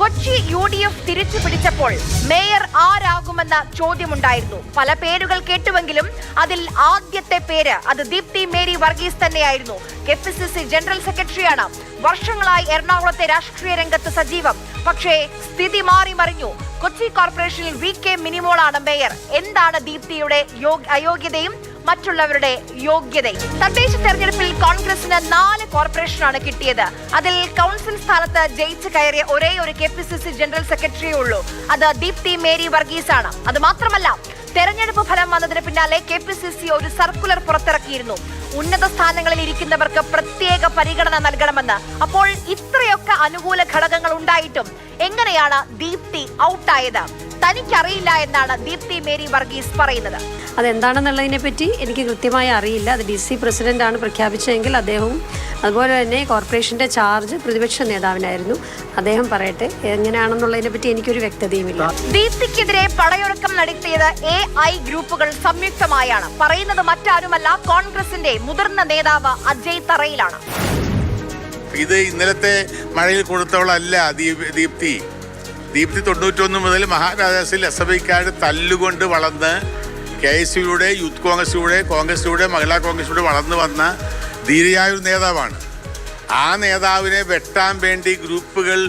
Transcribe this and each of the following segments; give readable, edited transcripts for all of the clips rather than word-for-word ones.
Kochi UDF തിരിച്ചു പിടിച്ചപ്പോൾ mayor ആരാകുമെന്ന ചോദ്യമുണ്ടായിരുന്നു. പല പേരുകൾ കേട്ടുവെങ്കിലും അതിൽ ആദ്യത്തെ പേര് അത് ദീപ്തി മേരി വർഗീസ് തന്നെയായിരുന്നു. KPCC ജനറൽ സെക്രട്ടറിയാണ്. വർഷങ്ങളായി എറണാകുളത്തെ രാഷ്ട്രീയ രംഗത്ത് സജീവം. പക്ഷേ സ്ഥിതി മാറി മറിഞ്ഞു. കൊച്ചി കോർപ്പറേഷനിൽ VK മിനിമോളാണ് മേയർ. എന്താണ് ദീപ്തിയുടെ അയോഗ്യതയും മറ്റുള്ളവരുടെ യോഗ്യതയും? തദ്ദേശ തെരഞ്ഞെടുപ്പിൽ കോൺഗ്രസിന് 4 കോർപ്പറേഷനാണ് കിട്ടിയത്. അതിൽ കൗൺസിൽ സ്ഥാനത്ത് ജയിച്ചു കയറിയ ഒരേ ഒരു KPCC ജനറൽ സെക്രട്ടറിയേ ഉള്ളൂ. അത് ദീപ്തി മേരി വർഗീസ് ആണ്. അത് മാത്രമല്ല, തെരഞ്ഞെടുപ്പ് ഫലം വന്നതിന് പിന്നാലെ KPCC ഒരു സർക്കുലർ പുറത്തിറക്കിയിരുന്നു. ഉന്നത സ്ഥാനങ്ങളിൽ ഇരിക്കുന്നവർക്ക് പ്രത്യേക പരിഗണന നൽകണമെന്ന്. അപ്പോൾ ഇത്രയൊക്കെ അനുകൂല ഘടകങ്ങൾ ഉണ്ടായിട്ടും എങ്ങനെയാണ് ദീപ്തി ഔട്ടായത്? തനിക്കറിയില്ല എന്നാണ് ദീപ്തി മേരി വർഗീസ് പറയുന്നത്. അതെന്താണെന്നുള്ളതിനെ പറ്റി എനിക്ക് കൃത്യമായി അറിയില്ല. അത് DC പ്രസിഡന്റാണ് പ്രഖ്യാപിച്ചതെങ്കിൽ അദ്ദേഹവും അതുപോലെ തന്നെ കോർപ്പറേഷന്റെ ചാർജ് പ്രതിപക്ഷ നേതാവിനായിരുന്നു. അദ്ദേഹം പറയട്ടെ, എങ്ങനെയാണെന്നുള്ളതിനെ പറ്റി എനിക്കൊരു വ്യക്തതയുമില്ല. ദീപ്തിക്കെതിരെ പടയൊരുക്കം നടത്തിയത് AI ഗ്രൂപ്പുകൾ സംയുക്തമായാണ്. പറയുന്നത് മറ്റാരുമല്ല, കോൺഗ്രസിന്റെ മുതിർന്ന നേതാവ് അജയ് തറയിലാണ്. ഇത് ഇന്നലത്തെ മഴയിൽ കൊടുത്തവളല്ല ദീപ്തി. 91 മുതൽ മഹാരാജാസിൽ SFIക്കാരുടെ തല്ലുകൊണ്ട് വളർന്ന് KSUയുടെ, യൂത്ത് കോൺഗ്രസിലൂടെ മഹിളാ കോൺഗ്രസിലൂടെ വളർന്നു വന്ന ധീരയായ ഒരു നേതാവാണ്. ആ നേതാവിനെ വെട്ടാൻ വേണ്ടി ഗ്രൂപ്പുകൾ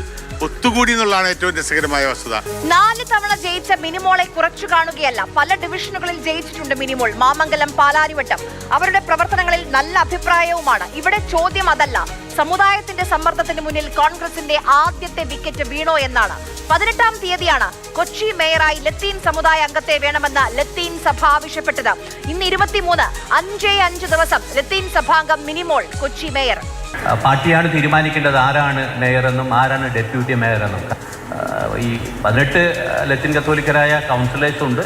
ഒത്തുകൂടി എന്നുള്ളതാണ് ഏറ്റവും രസകരമായ വസ്തുത. 4 തവണ ജയിച്ച മിനിമോളെ കുറച്ചു കാണുകയല്ല, പല ഡിവിഷനുകളിൽ ജയിച്ചിട്ടുണ്ട് മിനിമോൾ. മാമംഗലം, പാലാരിവട്ടം. അവരുടെ പ്രവർത്തനങ്ങളിൽ നല്ല അഭിപ്രായവുമാണ്. ഇവിടെ ചോദ്യം അതല്ല, സമുദായത്തിന്റെ സമ്മർദ്ദത്തിന് മുന്നിൽ കോൺഗ്രസിന്റെ ആദ്യത്തെ വിക്കറ്റ് വീണോ എന്നാണ്. 18-ാം തീയതിയാണ് കൊച്ചി മേയറായി ലത്തീൻ സമുദായ അംഗത്തെ വേണമെന്ന് ലത്തീൻ സഭ ആവശ്യപ്പെട്ടത്. ഇന്ന് 23, 5 ദിവസം ലത്തീൻ സഭാംഗം മിനിമോൾ കൊച്ചി മേയർ. പാർട്ടിയാണ് തീരുമാനിക്കേണ്ടത് ആരാണ് മേയറെന്നും ആരാണ് ഡെപ്യൂട്ടി മേയറെന്നും. ഈ 18 ലത്തീൻ കത്തോലിക്കരായ കൗൺസിലേഴ്സ് ഉണ്ട്.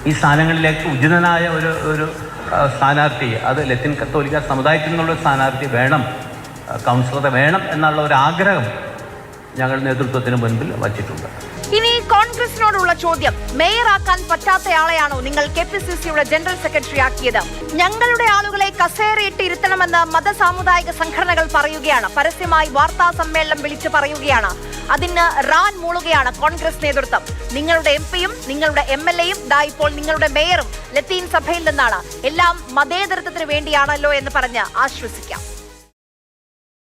ഈ സ്ഥാനങ്ങളിലേക്ക് ഉചിതനായ ഒരു സ്ഥാനാർത്ഥി, അത് ലത്തീൻ കത്തോലിക്ക സമുദായത്തിൽ നിന്നുള്ള സ്ഥാനാർത്ഥി വേണം, കൗൺസിലറെ വേണം എന്നുള്ള ഒരു ആഗ്രഹം ഞങ്ങൾ നേതൃത്വത്തിന് മുൻപിൽ വച്ചിട്ടുണ്ട്. ഇനി കോൺഗ്രസിനോടുള്ള ചോദ്യം, മേയറാക്കാൻ പറ്റാത്തയാളെയാണോ നിങ്ങൾ KPCCയുടെ ജനറൽ സെക്രട്ടറി ആക്കിയത്? ഞങ്ങളുടെ ആളുകളെ കസേരയിട്ട് ഇരുത്തണമെന്ന് മതസാമുദായിക സംഘടനകൾ പറയുകയാണ്. പരസ്യമായി വാർത്താ സമ്മേളനം വിളിച്ചു പറയുകയാണ്. അതിന് റാൻ മൂളുകയാണ് കോൺഗ്രസ് നേതൃത്വം. നിങ്ങളുടെ MP-യും നിങ്ങളുടെ MLA-യും ഇപ്പോൾ നിങ്ങളുടെ മേയറും ലത്തീൻ സഭയിൽ നിന്നാണ്. എല്ലാം മതേതരത്വത്തിന് വേണ്ടിയാണല്ലോ എന്ന് പറഞ്ഞ് ആശ്വസിക്കാം.